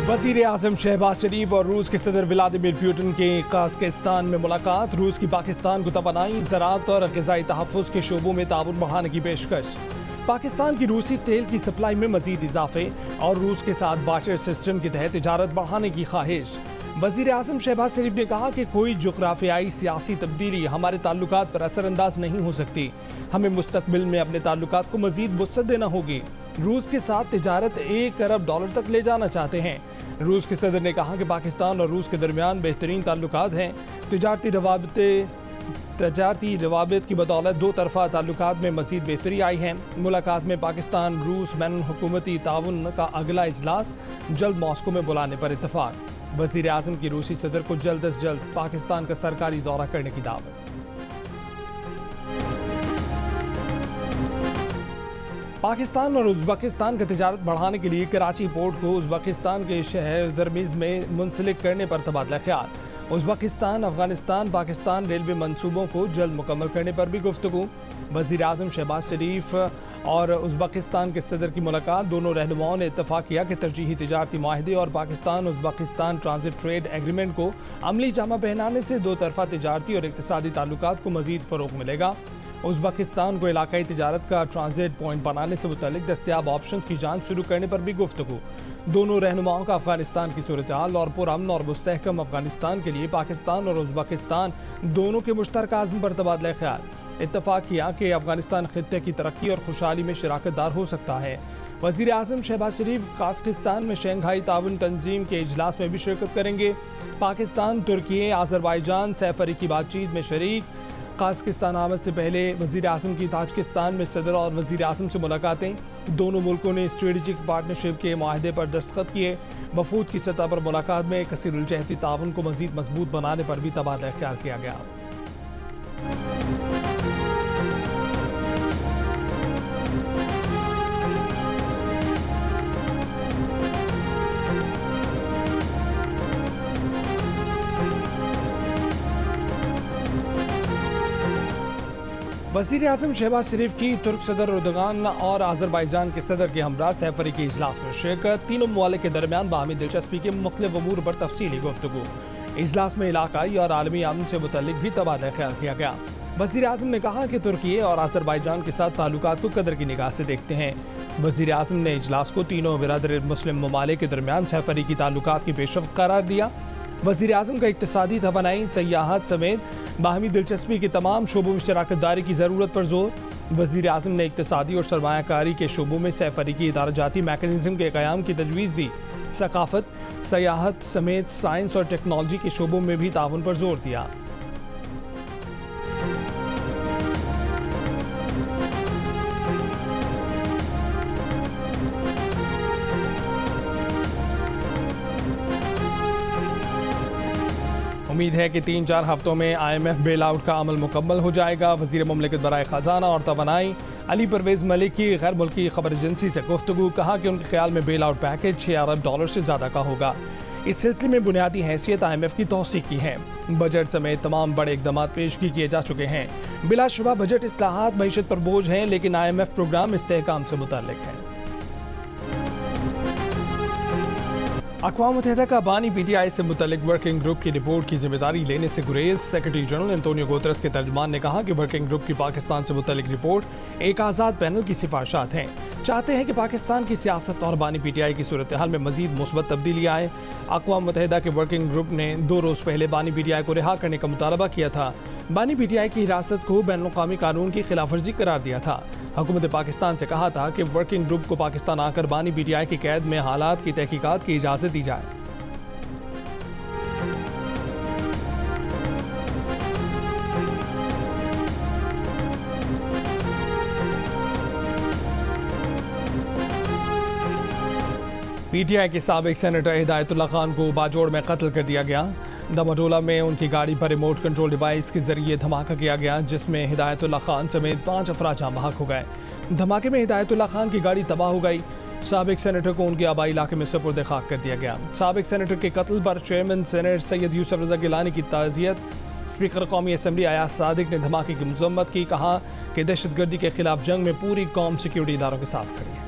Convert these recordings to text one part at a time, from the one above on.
वज़ीर आज़म शहबाज शरीफ और रूस के सदर व्लादिमीर पुतिन की कज़ाकिस्तान में मुलाकात। रूस की पाकिस्तान को तवानाई, ज़राअत और ग़िज़ाई तहफ़्फ़ुज़ के शोबों में ताउन बढ़ाने की पेशकश। पाकिस्तान की रूसी तेल की सप्लाई में मज़ीद इजाफे और रूस के साथ बार्टर सिस्टम के तहत तिजारत बढ़ाने की ख्वाहिश। वज़ीर आज़म शहबाज शरीफ ने कहा कि कोई जोग्राफियाई सियासी तब्दीली हमारे ताल्लुकात पर असरअंदाज नहीं हो सकती। हमें मुस्तक़बिल में अपने ताल्लुकात को मज़ीद वुसअत देना होगी। रूस के साथ तिजारत $1 अरब तक ले जाना चाहते हैं। रूस के सदर ने कहा कि पाकिस्तान और रूस के दरमियान बेहतरीन ताल्लुकात हैं। तिजारती रवाबित की बदौलत दो तरफ़ा ताल्लुकात में मज़ीद बेहतरी आई है। मुलाकात में पाकिस्तान रूस बैनुल हुकूमती ताउन का अगला इजलास जल्द मॉस्को में बुलाने पर इत्तफ़ाक़। वज़ीर आज़म की रूसी सदर को जल्द अज जल्द पाकिस्तान का सरकारी दौरा करने की दावत। पाकिस्तान और उज़्बेकिस्तान का तिजारत बढ़ाने के लिए कराची पोर्ट को उज़्बेकिस्तान के शहर ज़रमीज़ में मुंसलिक करने पर तबादला ख्याल। उज़्बेकिस्तान अफ़गानिस्तान पाकिस्तान रेलवे मंसूबों को जल्द मुकम्मल करने पर भी गुफ्तगू। वज़ीर आज़म शहबाज शरीफ और उज़्बेकिस्तान के सदर की मुलाकात। दोनों रहनुमाओं ने इत्तफ़ाक़ किया कि तरजीही तिजारती माहिदे और Pakistan Uzbekistan transit trade agreement को अमली जामा पहनाने से दो तरफ़ा तिजारती और इक़्तिसादी ताल्लुकात को मज़ीद फ़रोग़ मिलेगा। उज़्बेकिस्तान को इलाकाई तिजारत का ट्रांजिट पॉइंट बनाने से मुतल्लिक़ दस्तियाब ऑप्शन की जाँच शुरू करने पर भी गुफ्तगू। दोनों रहनुमाओं का अफ़गानिस्तान की सूरत-ए-हाल और पुरअमन और मुस्तहकम अफ़गानिस्तान के लिए पाकिस्तान और उज़्बेकिस्तान दोनों के मुश्तरका अज़्म पर तबादला ख्याल। इत्तफ़ाक़ किया कि अफ़गानिस्तान ख़ित्ते की तरक्की और खुशहाली में शराकतदार हो सकता है। वज़ीर आज़म शहबाज शरीफ कज़ाकिस्तान में शंघाई ताउन तंजीम के इजलास में भी शिरकत करेंगे। पाकिस्तान, तुर्की, आज़रबाईजान सैफ अरीकी बातचीत में शरीक। कज़ाकिस्तान आमद से पहले वज़ीर आज़म की ताजिकिस्तान में सदर और वज़ीर आज़म से मुलाकातें। दोनों मुल्कों ने स्ट्रेटजिक पार्टनरशिप के माहदे पर दस्तखत किए। वफूद की सतह पर मुलाकात में कसीरुल जहती ताउन को मज़ीद मजबूत बनाने पर भी तबादला ख्याल किया गया। वज़ीर आज़म शहबाज शरीफ की तुर्क सदर एर्दोगान और आज़रबाईजान के सदर के हमरा सैफ अरीकी के इजलास में शिरकत। तीनों ममालिक के दरमियान बाहमी दिलचस्पी के मुख्तलिफ अमूर पर तफसीली गुफ्तगू। इजलास में इलाकाई और आलमी अमन से मुतल्लिक भी तबादला ख्याल किया गया। वज़ीर आज़म ने कहा कि तुर्की और आज़रबाईजान के साथ ताल्लुकात को कदर की निगाह से देखते हैं। वज़ीर आज़म ने इजलास को तीनों बिरादर मुस्लिम ममालिक के दरमियान सैफ अरीकी ताल्लुकात की पेशरफ्त करार दिया। वज़ीर आज़म का इक्तिसादी तवानाई, सयाहत समेत बाहमी दिलचस्पी के तमाम शोबों में शराकत दारी की ज़रूरत पर जोर। वज़ीर आज़म ने इक्तिसादी और सरमायाकारी के शोबों में सैफ अरीकी इदाराजाती मैकेनिज़्म के क़याम की तजवीज़ दी। सकाफ़त, सयाहत समेत साइंस और टेक्नोलॉजी के शोबों में भी ताउन पर जोर दिया। उम्मीद है कि 3-4 हफ्तों में IMF बेल आउट का अमल मुकम्मल हो जाएगा। वज़ीर मुमलिकत बराए ख़जाना और तवानाई अली परवेज़ मलिक की गैर मुल्की खबर एजेंसी से गुफ्तगू। कहा कि उनके ख्याल में बेल आउट पैकेज $6 अरब से ज़्यादा का होगा। इस सिलसिले में बुनियादी हैसियत IMF की तौसीक़ की है। बजट समेत तमाम बड़े इक़दाम पेशगी किए जा चुके हैं। बिलाशुबा बजट इस्लाहात मईशत पर बोझ हैं, लेकिन IMF प्रोग्राम इस्तेहकाम से मुताल्लिक़ है। अक़वाम मुत्तहिदा का बानी PTI से मुतल्लिक वर्किंग ग्रुप की रिपोर्ट की जिम्मेदारी लेने से गुरेज। सेक्रेटरी जनरल एंटोनियो गुतेरेस के तर्जुमान ने कहा कि वर्किंग ग्रुप की पाकिस्तान से मुतल्लिक रिपोर्ट एक आज़ाद पैनल की सिफारिशात हैं। चाहते हैं कि पाकिस्तान की सियासत और बानी PTI की सूरत हाल में मज़ीद मुस्बत तब्दीली आए। अक़वाम मुत्तहिदा के वर्किंग ग्रुप ने 2 रोज़ पहले बानी PTI को रिहा करने का मुतालबा किया था। बानी PTI की हिरासत को बैनुल-अक़वामी कानून की खिलाफवर्जी करार दिया था। हुकूमत पाकिस्तान से कहा था कि वर्किंग ग्रुप को पाकिस्तान आकर बानी PTI की कैद में हालात की तहकीकात की इजाज़त दी जाए। PTI के साबिक सेनेटर हिदायतुल्लाह खान को बाजोड़ में कत्ल कर दिया गया। दमाटोला में उनकी गाड़ी पर रिमोट कंट्रोल डिवाइस के जरिए धमाका किया गया, जिसमें हिदायतुल्लाह खान समेत 5 अफराद जाँ बहक हो गए। धमाके में हिदायतुल्लाह खान की गाड़ी तबाह हो गई। साबिक सेनेटर को उनके आबाई इलाके में सुपुर्द खाक कर दिया गया। साबिक सेनेटर के कत्ल पर चेयरमैन सेनेट सैयद यूसुफ रज़ा गिलानी की ताज़ियत। स्पीकर कौमी असम्बली अयाज सादिक ने धमाके की मज़म्मत की। कहा कि दहशतगर्दी के खिलाफ जंग में पूरी कौम सिक्योरिटी इदारों के साथ खड़ी है।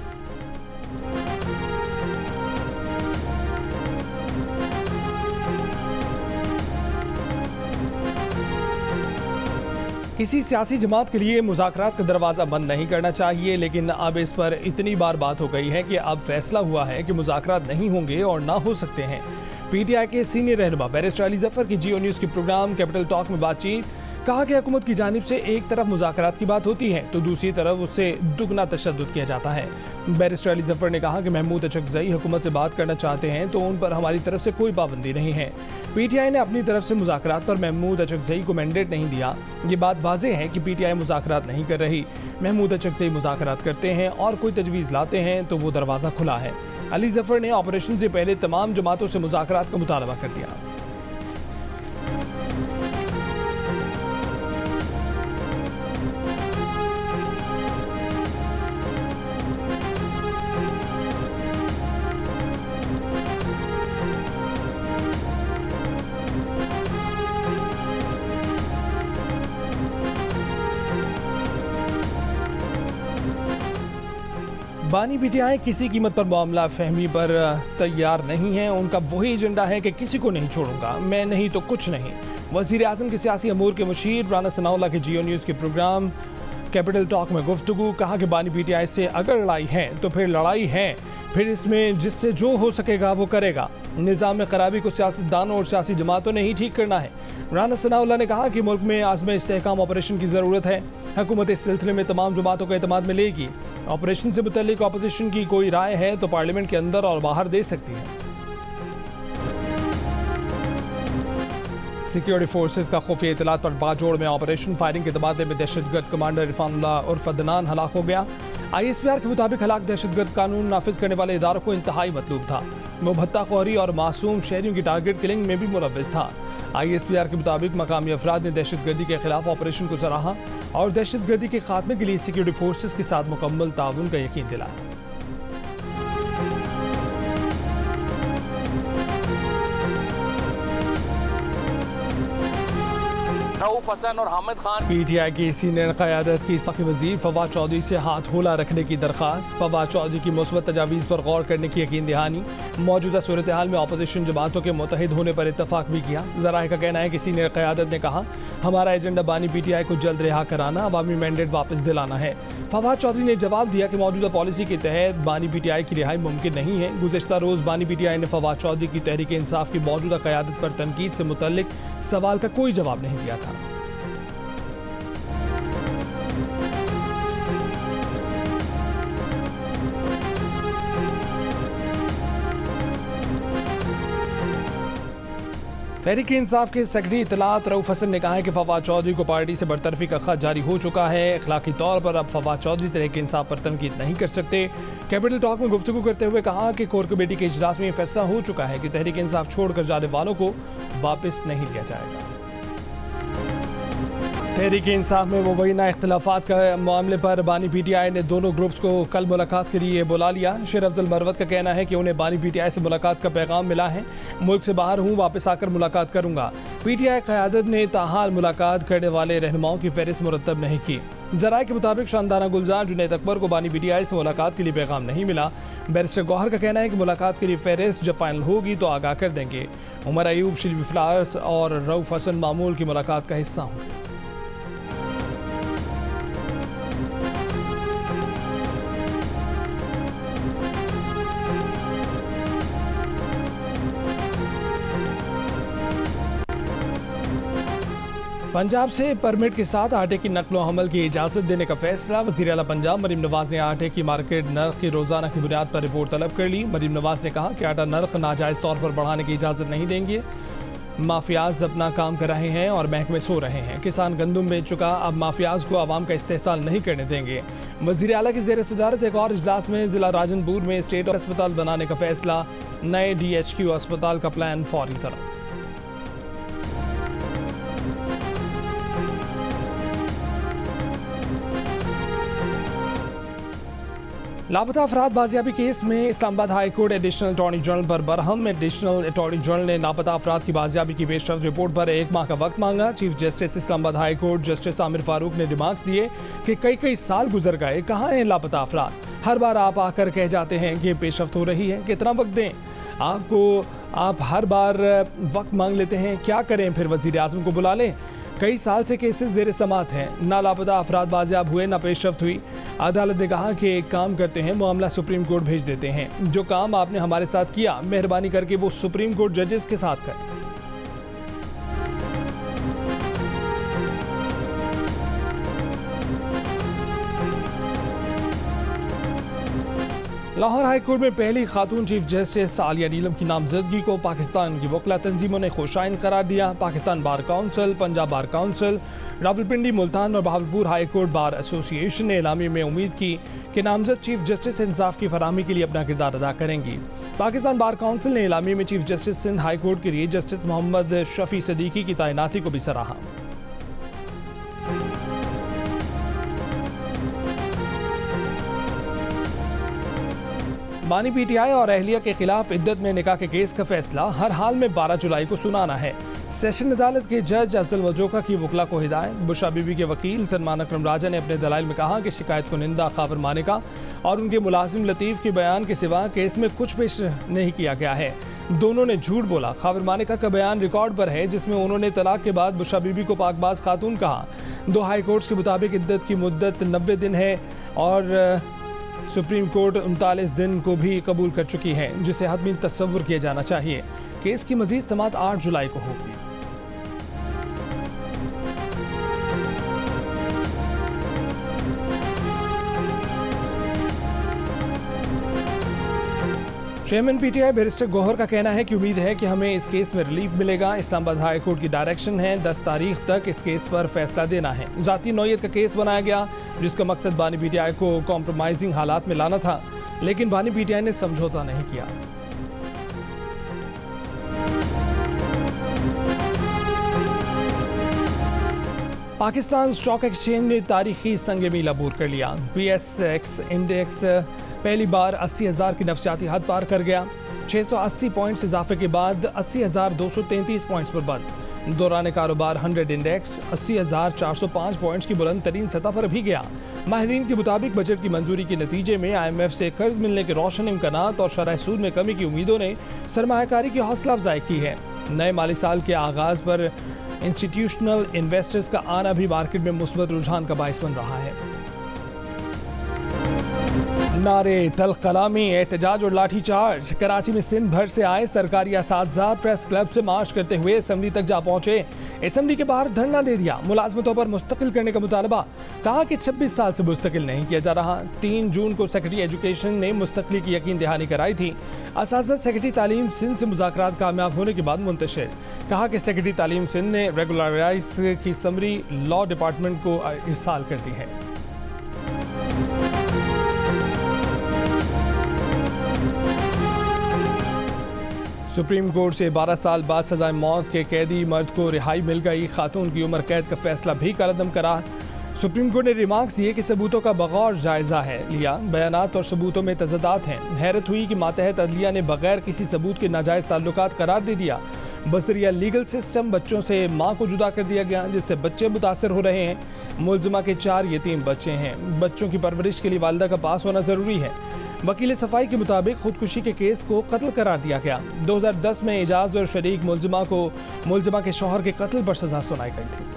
किसी सियासी जमात के लिए मुज़ाकरात का दरवाज़ा बंद नहीं करना चाहिए, लेकिन अब इस पर इतनी बार बात हो गई है कि अब फैसला हुआ है कि मुज़ाकरात नहीं होंगे और ना हो सकते हैं। पीटीआई के सीनियर रहनुमा बैरिस्टर अली जफर की जियो न्यूज़ के प्रोग्राम कैपिटल टॉक में बातचीत। कहा कि हुकूमत की जानिब से एक तरफ मुज़ाकरात की बात होती है तो दूसरी तरफ उससे दुगना तशद्दुद किया जाता है। बैरिस्टर अली जफर ने कहा कि महमूद अचकज़ई हुकूमत से बात करना चाहते हैं तो उन पर हमारी तरफ से कोई पाबंदी नहीं है। पीटीआई ने अपनी तरफ से मुज़ाकरात पर महमूद अचकज़ई को मैंडेट नहीं दिया। ये बात वाज़ेह है कि पीटीआई मुज़ाकरात नहीं कर रही। महमूद अचकज़ई मुज़ाकरात करते हैं और कोई तजवीज़ लाते हैं तो वो दरवाज़ा खुला है। अली जफर ने ऑपरेशन से पहले तमाम जमातों से मुज़ाकरात का मुतालबा कर दिया। बानी पीटीआई किसी कीमत पर मामला फहमी पर तैयार नहीं है। उनका वही एजेंडा है कि किसी को नहीं छोड़ूंगा, मैं नहीं तो कुछ नहीं। वज़ीर आज़म के सियासी अमूर के मुशीर राना सनाउल्लाह के जियो न्यूज़ के प्रोग्राम कैपिटल टॉक में गुफ्तगू। कहा कि बानी पीटीआई से अगर लड़ाई है तो फिर लड़ाई है, फिर इसमें जिससे जो हो सकेगा वो करेगा। निज़ाम में खराबी को सियासतदानों और सियासी जमातों ने ही ठीक करना है। राना सनाउल्लाह ने कहा कि मुल्क में आज़म इस्तेहकाम ऑपरेशन की ज़रूरत है। हुकूमत इस सिलसिले में तमाम जमातों को एतमाद में लेगी। ऑपरेशन से मुतल्लिक अपोजिशन की कोई राय है तो पार्लियामेंट के अंदर और बाहर दे सकती है। सिक्योरिटी फोर्सेस का खुफिया इतलात पर बाजोड़ में ऑपरेशन फायरिंग के तबादले में दहशतगर्द कमांडर इरफानुल्लाह उर्फ अदनान हलाक हो गया। ISPR के मुताबिक हलाक दहशतगर्द कानून नाफिज करने वाले इदारों को इंतहाई मतलूब था। वो भत्ताखोरी और मासूम शहरियों की टारगेट किलिंग में भी मुलव्विस था। ISPR के मुताबिक मकामी अफराद ने दहशतगर्दी के खिलाफ ऑपरेशन को सराहा और दहशतगर्दी के खात्मे के लिए सिक्योरिटी फोर्सेस के साथ मुकम्मल ताउन का यकीन दिलाया। रऊफ हसन और हामिद खान। पीटीआई की सीनियर क़यादत की साक़ी वज़ीर फवाद चौधरी से हाथ होला रखने की दरख्वास्त। फवाद चौधरी की मुस्बत तजावीज़ पर गौर करने की यकीन दहानी। मौजूदा सूरत हाल में अपोजिशन जमातों के मुत्तहिद होने पर इत्तफाक भी किया। ज़राए का कहना है कि सीनियर क़यादत ने कहा हमारा एजेंडा बानी पीटीआई को जल्द रिहा कराना, अवामी मैंडेट वापस दिलाना है। फवाद चौधरी ने जवाब दिया कि मौजूदा पॉलिसी के तहत बानी पीटीआई की रिहाई मुमकिन नहीं है। गुज़श्ता रोज़ बानी पीटीआई ने फवाद चौधरी की तहरीक इंसाफ की मौजूदा क़यादत पर तनकीद से मुतल्लिक सवाल का कोई जवाब नहीं दिया था। तहरीक इंसाफ के सेक्रेटरी इतलात रऊफ हसन ने कहा है कि फवाद चौधरी को पार्टी से बरतरफी का खत जारी हो चुका है। अखलाकी तौर पर अब फवाद चौधरी तहरीक इंसाफ पर तनकीद नहीं कर सकते। कैपिटल टॉक में गुफ्तगू करते हुए कहा कि कोर कमेटी के इजलास में फैसला हो चुका है कि तहरीक इंसाफ छोड़कर जाने वालों को वापस नहीं लिया जाएगा। तहरीक इंसाफ में मुबैना इख्तिलाफात का मामले पर बानी पीटीआई ने दोनों ग्रुप्स को कल मुलाकात के लिए बुला लिया। शेर अफजल मरवत का कहना है कि उन्हें बानी पीटीआई से मुलाकात का पैगाम मिला है। मुल्क से बाहर हूँ, वापस आकर मुलाकात करूँगा। पीटीआई क़यादत ने ताहाल मुलाकात करने वाले रहनुमाओं की फहरिस्त मुरतब नहीं की। ज़राए के मुताबिक शानदाना गुलजार जुनैद अकबर को बानी पीटीआई से मुलाकात के लिए पैगाम नहीं मिला। बैरिस्टर गौहर का कहना है कि मुलाकात के लिए फहरिस्त जब फाइनल होगी तो आगाह कर देंगे। उमर अयूब, शिल्पी फ्लावर्स और रऊफ हसन मामूल की मुलाकात का हिस्सा होंगे। पंजाब से परमिट के साथ आटे की नकलो हमल की इजाज़त देने का फैसला। वज़ीर आला पंजाब मरीम नवाज ने आटे की मार्केट नर्ख की रोज़ाना की बुनियाद पर रिपोर्ट तलब कर ली। मरीम नवाज ने कहा कि आटा नर्ख नाजायज़ तौर पर बढ़ाने की इजाज़त नहीं देंगे। माफियाज अपना काम कर रहे हैं और महकमे सो रहे हैं। किसान गंदम बेच चुका, अब माफियाज को आवाम का इस्तेहसाल नहीं करने देंगे। वज़ीर आला की ज़ेर सदारत एक और इजलास में ज़िला राजनपुर में स्टेट अस्पताल बनाने का फैसला। नए DHQ अस्पताल का प्लान फौरी तरह। लापता अफराद बाजियाबी केस में Islamabad high court additional attorney general पर बरहम। एडिशनल अटॉर्नी जनरल ने लापता अफराद की बाजियाबी की पेशरफ रिपोर्ट पर 1 माह का वक्त मांगा। Chief justice Islamabad high court justice Aamir Farooq ने रिमार्क्स दिए कि कई साल गुजर गए, कहाँ हैं लापता अफराद? हर बार आप आकर कह जाते हैं कि पेशरफ हो रही है, कितना वक्त दें आपको? आप हर बार वक्त मांग लेते हैं, क्या करें? फिर वज़ीर आज़म को बुला लें। कई साल से केसेस ज़ेर समाअत हैं, ना लापता अफराद बाजियाब हुए, ना पेशरफ्त हुई। अदालत ने कहा कि एक काम करते हैं, मामला सुप्रीम कोर्ट भेज देते हैं। जो काम आपने हमारे साथ किया, मेहरबानी करके वो सुप्रीम कोर्ट जजेस के साथ करें। लाहौर हाई कोर्ट में पहली खातून चीफ जस्टिस आलिया नीलम की नामजदगी को पाकिस्तान की वकला तंजीमों ने खुशाइन करार दिया। Pakistan bar council, Punjab bar council, Rawalpindi, Multan और Bahawalpur high court bar association ने एलामी में उम्मीद की कि नामजद चीफ जस्टिस इंसाफ की फराहमी के लिए अपना किरदार अदा करेंगी। पाकिस्तान बार काउंसिल ने एलामी में chief justice Sindh high court के लिए जस्टिस मोहम्मद शफी सदीकी की तैनाती को भी सराहा। बानी पीटीआई और अहलिया के खिलाफ इद्दत में निकाह के केस का फैसला हर हाल में 12 जुलाई को सुनाना है। सेशन अदालत के जज अफजल वजोका की वकला को हिदायत। बुशरा बीबी के वकील सलमान अकरम राजा ने अपने दलाइल में कहा कि शिकायत को निंदा खावर मानिका और उनके मुलाजिम लतीफ़ के बयान के सिवा केस में कुछ पेश नहीं किया गया है। दोनों ने झूठ बोला। खावर मानिका का बयान रिकॉर्ड पर है, जिसमें उन्होंने तलाक के बाद बुशरा बीबी को पाकबाज खातून कहा। 2 हाई कोर्ट्स के मुताबिक इद्दत की मुद्दत 90 दिन है और सुप्रीम कोर्ट 39 दिन को भी कबूल कर चुकी है, जिसे हतमी तस्वुर किया जाना चाहिए। केस की मजीद समाअत 8 जुलाई को होगी। चेयरमैन पीटीआई बैरिस्टर गौहर का कहना है कि उम्मीद है कि हमें इस केस में रिलीफ मिलेगा। इस्लामाबाद हाई कोर्ट की डायरेक्शन है 10 तारीख तक इस केस पर फैसला देना है। ज़ाती नौयत का केस बनाया गया, जिसका मकसद बानी पीटीआई को कॉम्प्रोमाइजिंग हालात में लाना था, लेकिन बानी पीटीआई ने समझौता नहीं किया। पाकिस्तान स्टॉक एक्सचेंज ने तारीखी संग मील अबूर कर लिया। PSX इंडेक्स पहली बार 80,000 की नफसियाती हद पार कर गया। 680 पॉइंट्स इजाफे के बाद 80,233 पॉइंट्स पर बंद। दौरान कारोबार 100 इंडेक्स 80,405 पॉइंट्स की बुलंद तरीन सतह पर भी गया। माहिरीन के मुताबिक बजट की मंजूरी के नतीजे में IMF से कर्ज मिलने के रोशन इम्कानात और शरह सूद में कमी की उम्मीदों ने सरमायाकारी की हौसला अफजाई की है। नए माली साल के आगाज पर इंस्टीट्यूशनल इन्वेस्टर्स का आना भी मार्केट में मुस्बत रुझान का बाइस बन रहा है। नारे, तल्ख कलामी, एहतजाज और लाठीचार्ज। कराची में सिंध भर से आए सरकारी असातिज़ा प्रेस क्लब से मार्च करते हुए असम्बली तक जा पहुंचे। असम्बली के बाहर धरना दे दिया। मुलाजमतों पर मुस्तकिल करने का मुतालबा। कहा कि 26 साल से मुस्तकिल नहीं किया जा रहा। 3 जून को सेक्रेटरी एजुकेशन ने मुस्तकिली की यकीन दहानी कराई थी। असातिज़ा सेक्रेटरी तालीम सिंध से मुज़ाकरात कामयाब होने के बाद मुंतशिर। कहा कि सेक्रेटरी तालीम सिंध ने रेगुलराइज की समरी लॉ डिपार्टमेंट को इरसाल कर दी है। सुप्रीम कोर्ट से 12 साल बाद सजाए मौत के कैदी मर्द को रिहाई मिल गई। खातून की उम्र कैद का फैसला भी कलअदम करा। सुप्रीम कोर्ट ने रिमार्क्स दिए कि सबूतों का बगौर जायजा है लिया। बयानात और सबूतों में तज़ादात हैं। हैरत हुई कि मातहत अदलिया ने बगैर किसी सबूत के नाजायज़ ताल्लुकात करार दे दिया। बजरिया लीगल सिस्टम बच्चों से माँ को जुदा कर दिया गया, जिससे बच्चे मुतासर हो रहे हैं। मुलजिमा के 4 यतीम बच्चे हैं। बच्चों की परवरिश के लिए वालिदा का पास होना ज़रूरी है। वकील सफाई के मुताबिक खुदकुशी के केस को कत्ल करार दिया गया। 2010 में एजाज और शरीक मुलजिमा के शौहर के कत्ल पर सजा सुनाई गई थी।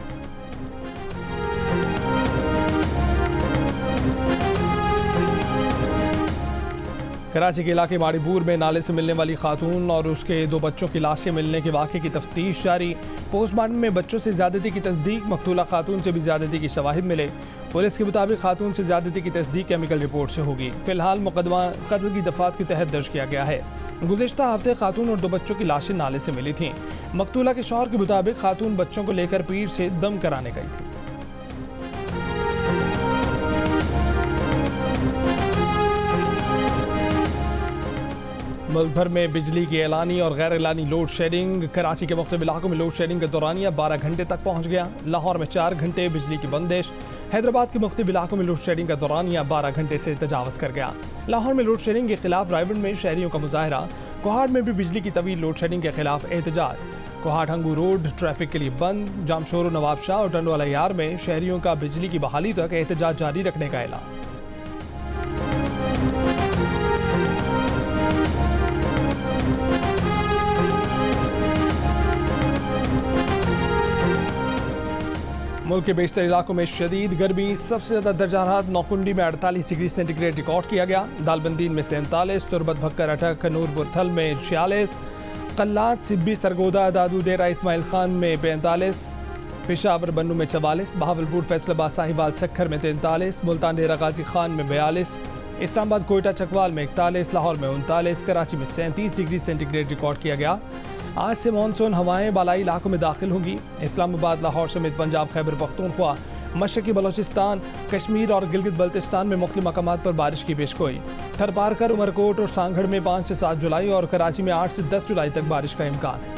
कराची के इलाके माड़ीबूर में नाले से मिलने वाली खातून और उसके 2 बच्चों की लाशें मिलने के वाक़े की तफ्तीश जारी। पोस्टमार्टम में बच्चों से ज़्यादती की तस्दीक, मकतूला खातून से भी ज़्यादती की शवाहिद मिले। पुलिस के मुताबिक खातून से ज़्यादती की तस्दीक केमिकल रिपोर्ट से होगी। फिलहाल मुकदमा कत्ल की दफात के तहत दर्ज किया गया है। गुज़िश्ता हफ्ते खातून और 2 बच्चों की लाशें नाले से मिली थीं। मकतूला के शौहर के मुताबिक खातून बच्चों को लेकर पीर से दम कराने गई थी। मुल्क भर में बिजली की एलानी और गैर एलानी लोड शेडिंग। कराची के मुख्तलिफ इलाकों में लोड शेडिंग का दौरानिया 12 घंटे तक पहुँच गया। लाहौर में 4 घंटे बिजली की बंदिश। हैदराबाद के मुख्तलिफ इलाकों में लोड शेडिंग का दौरानिया 12 घंटे से तजावज़ कर गया। लाहौर में लोड शेडिंग के खिलाफ रायबंड में शहरियों का मुजाहरा। कोहाट में भी बिजली की तवील लोड शेडिंग के खिलाफ एहतजाज। कोहाट हंगू रोड ट्रैफिक के लिए बंद। जामशोर, नवाब शाह और टंडवाला यार में शहरियों का बिजली की बहाली तक एहतजाज जारी रखने का ऐलान। मुल्क के बेशतर इलाकों में शदीद गर्मी, सबसे ज़्यादा दर्जा हरारत नौकुंडी में 48 डिग्री सेंटीग्रेड रिकॉर्ड किया गया। दालबंदीन में 47, तुरबत भक्कर अटक नूरपुर थल में 46, कल्लात सिब्बी सरगोदा दादू डेरा इस्माइल खान में 45, पेशावर बन्नू में 44, बहावलपुर फैसलाबाद साहिवाल सखर में 43, मुल्तान डेरा गाजी खान में 42, इस्लामाबाद कोयटा चकवाल में 41, लाहौर में 39, कराची में 37 डिग्री सेंटीग्रेड रिकॉर्ड किया गया। आज से मानसून हवाएं बालाई इलाकों में दाखिल होंगी। इस्लामाबाद, लाहौर समेत पंजाब, खैबर पख्तूनख्वा, मशरकी बलोचिस्तान, कश्मीर और गिलगित बल्तिस्तान में मुख्तलिफ मकामात पर बारिश की पेशगोई। थरपारकर, उमरकोट और सांगड़ में 5 से 7 जुलाई और कराची में 8 से 10 जुलाई तक बारिश का इम्कान है।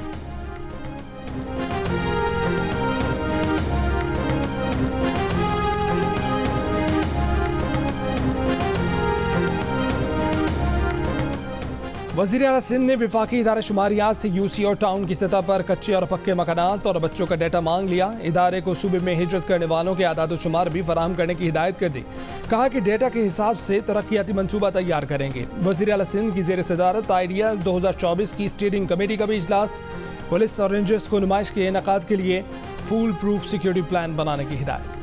वज़ीर आला सिंध ने विफाकी इदारा शुमारियात से यूसी और टाउन की सतह पर कच्चे और पक्के मकानात और बच्चों का डेटा मांग लिया। इदारे को सूबे में हिजरत करने वालों के आदाद शुमार भी फराहम करने की हिदायत कर दी। कहा कि डेटा के हिसाब से तरक्याती मंसूबा तैयार करेंगे। वज़ीर आला सिंध की ज़ेर सदारत आइडियाज़ 2024 की स्टीयरिंग कमेटी का भी इजलास। पुलिस और रेंजर्स को नुमाइश के इनेकाद के लिए फूल प्रूफ सिक्योरिटी प्लान बनाने की हिदायत।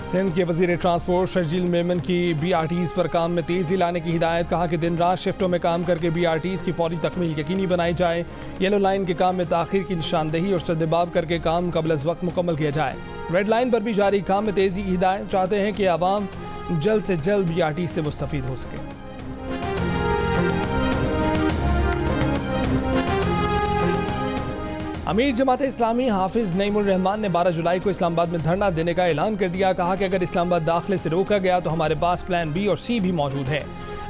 सिंध के वज़ीर ट्रांसपोर्ट शर्जील मेमन की BRTs पर काम में तेज़ी लाने की हिदायत। कहा कि दिन रात शिफ्टों में काम करके BRTs की फौरी तकमील यकीनी बनाई जाए। येलो लाइन के काम में ताख़ीर की निशानदेही और सद्देबाब करके काम कबल अज़ वक्त मुकम्मल किया जाए। रेड लाइन पर भी जारी काम में तेज़ी की हिदायत। चाहते हैं कि आवाम जल्द से जल्द BRTs से मुस्तफ़ीद हो सके। अमीर जमात इस्लामी हाफिज नईमुर रहमान ने 12 जुलाई को इस्लामाबाद में धरना देने का ऐलान कर दिया। कहा कि अगर इस्लामाबाद दाखिले से रोका गया तो हमारे पास प्लान B और C भी मौजूद है।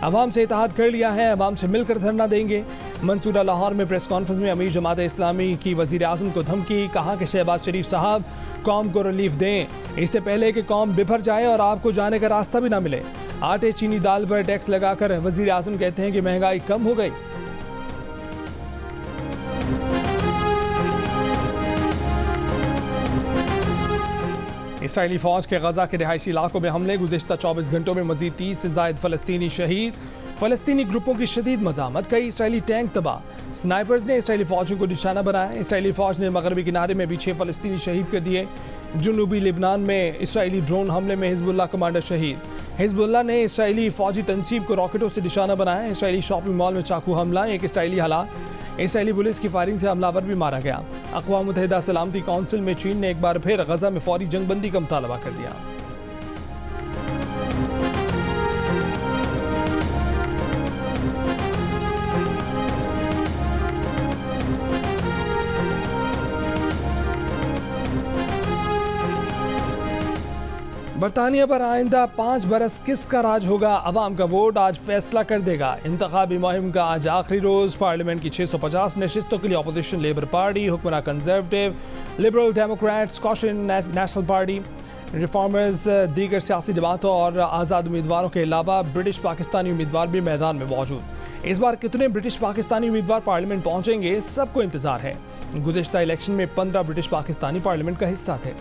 अवाम से इत्तेहाद कर लिया है, अवाम से मिलकर धरना देंगे। मंसूरा लाहौर में प्रेस कॉन्फ्रेंस में अमीर जमात इस्लामी की वज़ीर आज़म को धमकी। कहा कि शहबाज शरीफ साहब कौम को रिलीफ दें, इससे पहले कि कौम बिफर जाए और आपको जाने का रास्ता भी ना मिले। आटे चीनी दाल पर टैक्स लगाकर वज़ीर आज़म कहते हैं कि महंगाई कम हो गई। इसराइली फौज के गजा के रिहायशी इलाकों में हमले। गुज़िश्ता 24 घंटों में मजीद 30 से ज़ायद फ़लस्तीनी शहीद। फ़लस्तीनी ग्रुपों की शदीद मज़ामत। कई इसराइली टैंक तबाह। स्नाइपर्स ने इसराइली फौजों को निशाना बनाया। इसराइली फौज ने मगरबी किनारे में भी 6 फ़लस्तीनी शहीद कर दिए। जुनूबी लिबनान में इसराइली ड्रोन हमले में हिजबुल्लाह कमांडर शहीद। हिजबुल्लाह ने इसराइली फौजी तंसीब को रॉकेटों से निशाना बनाया। इसराइली शॉपिंग मॉल में चाकू हमला, एक इसराइली हलाक। इसराइली पुलिस की फायरिंग से हमलावर भी मारा गया। अक़वाम मुत्तहिदा सलामती कौंसिल में चीन ने एक बार फिर गजा में फौरी जंगबंदी का मुतालबा कर दिया। बरतानिया पर आइंदा 5 बरस किसका राज होगा, अवाम का वोट आज फैसला कर देगा। इंतखाबी मुहिम का आज आखिरी रोज। पार्लियामेंट की 650 नशिस्तों के लिए अपोजिशन लेबर पार्टी, हुक्मरान conservative, liberal Democrats, caution national party, reformers, दीगर सियासी जमातों और आज़ाद उम्मीदवारों के अलावा ब्रिटिश पाकिस्तानी उम्मीदवार भी मैदान में मौजूद। इस बार कितने ब्रिटिश पाकिस्तानी उम्मीदवार पार्लियामेंट पहुंचेंगे, सबको इंतजार है। गुज़िश्ता इलेक्शन में 15 ब्रिटिश पाकिस्तानी पार्लियामेंट का हिस्सा थे।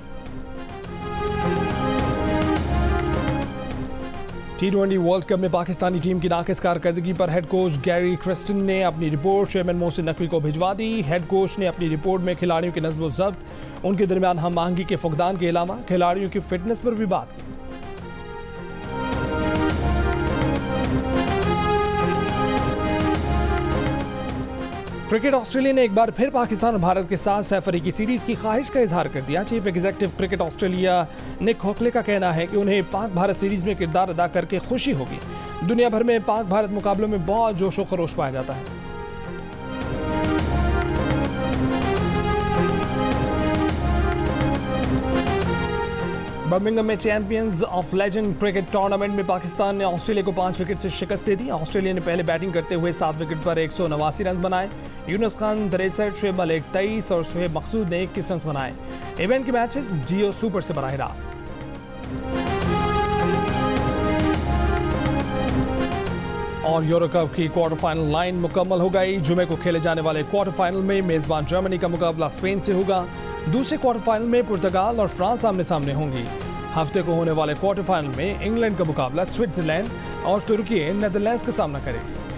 T20 वर्ल्ड कप में पाकिस्तानी टीम की नाकिस कारकर्दगी पर हेड कोच गैरी क्रिस्टन ने अपनी रिपोर्ट चेयरमैन मोहसिन नकवी को भिजवा दी। हेड कोच ने अपनी रिपोर्ट में खिलाड़ियों के नज़्म व ज़ब्त, उनके दरमियान हम आहंगी के फुकदान के अलावा खिलाड़ियों की फिटनेस पर भी बात की। क्रिकेट ऑस्ट्रेलिया ने एक बार फिर पाकिस्तान और भारत के साथ सैफरी की सीरीज की ख्वाहिश का इजहार कर दिया। चीफ एग्जीक्यूटिव क्रिकेट ऑस्ट्रेलिया निक होकले का कहना है कि उन्हें पाक भारत सीरीज में किरदार अदा करके खुशी होगी। दुनिया भर में पाक भारत मुकाबलों में बहुत जोश व खरोश पाया जाता है। बर्मिंघम में champions of legend cricket tournament में पाकिस्तान ने ऑस्ट्रेलिया को 5 विकेट से शिकस्त दे दी। ऑस्ट्रेलिया ने पहले बैटिंग करते हुए 7 विकेट पर 189 रन बनाए। यूनुस खान 63, शुएब मलिक 23 और सुहेब मकसूद ने 21 रन बनाए। इवेंट के मैचेस जियो सुपर से बराह रास्त। और यूरो कप की क्वार्टर फाइनल लाइन मुकम्मल हो गई। जुमे को खेले जाने वाले क्वार्टर फाइनल में मेजबान जर्मनी का मुकाबला स्पेन से होगा। दूसरे क्वार्टर फाइनल में पुर्तगाल और फ्रांस आमने सामने होंगी। हफ्ते को होने वाले क्वार्टर फाइनल में इंग्लैंड का मुकाबला स्विट्जरलैंड और तुर्की नेदरलैंड्स का सामना करेगी।